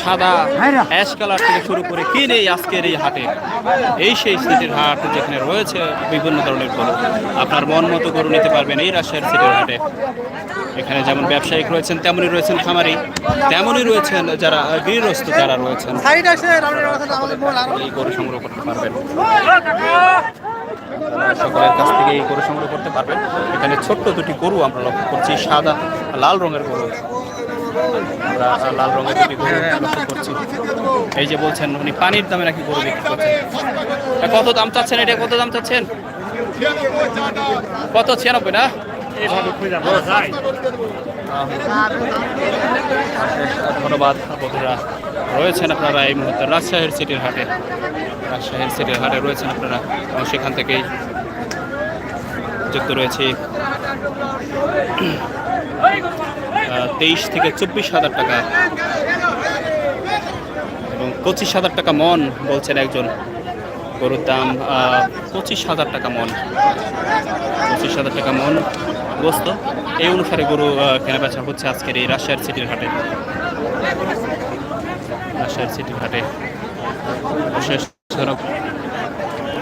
সাদা ash colour থেকে শুরু করে কি নেই আজকের এই হাটে। এই সেই সিটির হাট যেখানে রয়েছে বিভিন্ন ধরনের গরু, আপনার মন মতো গরু নিতে পারবেন এই রাজশাহীর সিটির হাটে। এখানে যেমন ব্যবসায়িক রয়েছেন, তেমনই রয়েছেন খামারি, তেমনই রয়েছেন যারা গৃহস্থ যারা রয়েছেন, এই গরু সংগ্রহ করতে পারবেন। সকলের কাছ থেকে এই গরু সংগ্রহ করতে পারবেন। এখানে ছোট্ট দুটি গরু আমরা লক্ষ্য করছি, সাদা লাল রঙের গরু। আমরা লাল রঙের দুটি গরু লক্ষ্য করছি। এই যে বলছেন উনি পানির দামে নাকি গরু বিক্রি করছেন। কত দাম চাচ্ছেন? এটা কত দাম চাচ্ছেন? কত? 96 না? ধন্যবাদ বন্ধুরা। রয়েছেন আপনারা এই মুহূর্তে রাজশাহীর সিটির হাটে। রাজশাহীর সিটির হাটে রয়েছেন আপনারা এবং সেখান থেকেই যুক্ত রয়েছে 23 থেকে 24,000 টাকা এবং 25,000 টাকা মন বলছেন একজন। গরুর দাম 25,000 টাকা মন, 25,000 টাকা মন গোস্ত। এই অনুসারে গরু কেনাবেচা হচ্ছে আজকের এই রাজশাহীর সিটির হাটে। রাজশাহীর সিটির হাটে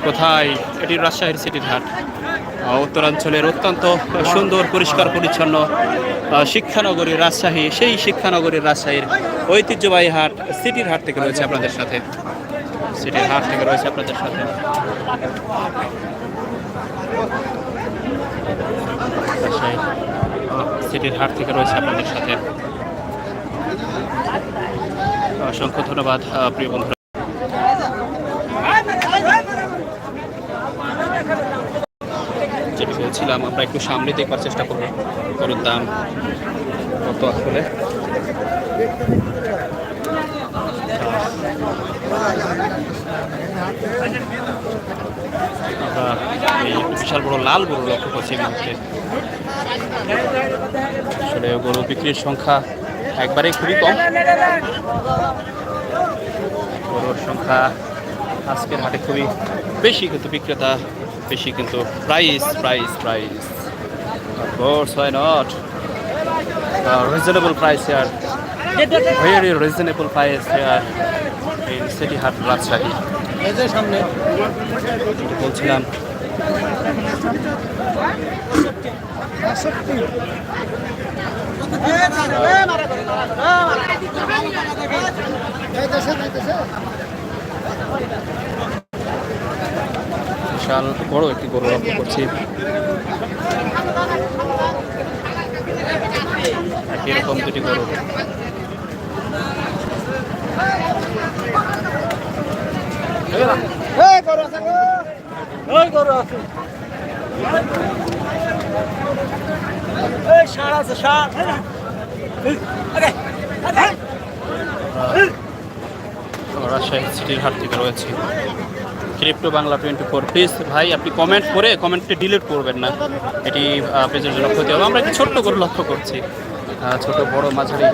কোথায়? এটি রাজশাহীর সিটির হাট, উত্তরাঞ্চলের অত্যন্ত সুন্দর পরিষ্কার পরিচ্ছন্ন শিক্ষানগরী রাজশাহী। সেই শিক্ষানগরীর রাজশাহীর ঐতিহ্যবাহী হাট সিটির হাট থেকে রয়েছে আপনাদের সাথে। সিটির হাট থেকে রয়েছে আপনাদের সাথে। রাজশাহী সিটির হাট থেকে রয়েছে আপনাদের সাথে। অসংখ্য ধন্যবাদ প্রিয় বন্ধুরা। যেটি বলছিলাম, আমরা একটু সামনে দেখবার চেষ্টা করবো গরুর দাম কত আসলে। আমরা এই বিশাল বড় লাল গরু লক্ষ্য করছি এই মুহূর্তে। আসলে গরু বিক্রির সংখ্যা একবারে খুবই কম। গরুর সংখ্যা আজকের হাটে খুবই বেশি, কিন্তু বিক্রেতা বেশি, কিন্তু price price price of course, why not? Reasonable price here, very reasonable price here in City Hatt Rajshahi. সামনে বলছিলাম বিশাল বড় একটি গরু লক্ষ্য করছি। এরকম দুটি গরু রাজশাহী সিটির হাট থেকে রয়েছে। ক্রিপ্টো বাংলা 24, প্লিজ ভাই আপনি কমেন্ট করে কমেন্টটি ডিলিট করবেন না, এটি পেজের জন্য ক্ষতি হবে। আমরা একটি ছোট্ট করে লক্ষ্য করছি, ছোট বড় মাঝারি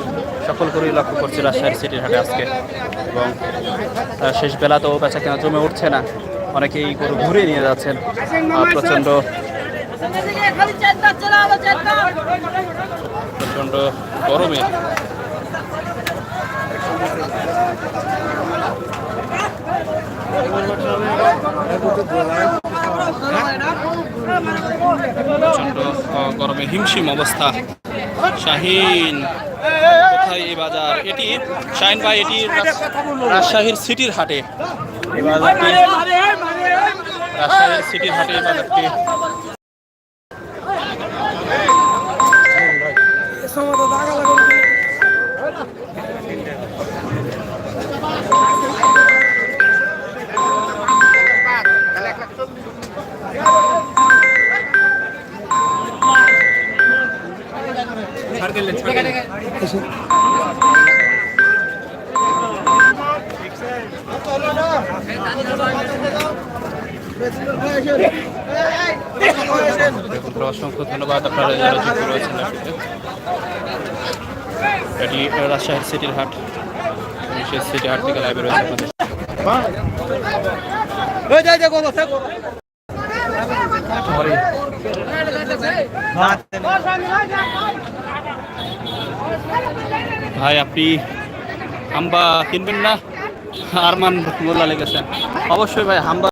সকল করেই লক্ষ্য করছি রাজশাহী সিটির হাটে আজকে। এবং শেষ বেলাতেও বেচা কেনা জমে উঠছে না, অনেকেই গরু ঘুরে নিয়ে যাচ্ছেন প্রচণ্ড প্রচণ্ড গরমে। প্রচণ্ড গরমে হিমশিম অবস্থা। শাহিন, কোথায় এই বাজার? এটি শাহিন ভাই, এটি রাজশাহীর সিটির হাটে এই বাজারটি, রাজশাহীর সিটির হাটে এই বাজারটি। অসংখ্য ধন্যবাদ আপনারা যারা যুক্ত রয়েছেন। এটি রাজশাহীর সিটির হাট, সেই সিটি হাট থেকে লাইভে রয়েছে আপনাদের। ভাই আপনি হাম্বা কিনবেন না? আরমান মোল্লা লেগেছেন অবশ্যই ভাই হাম্বা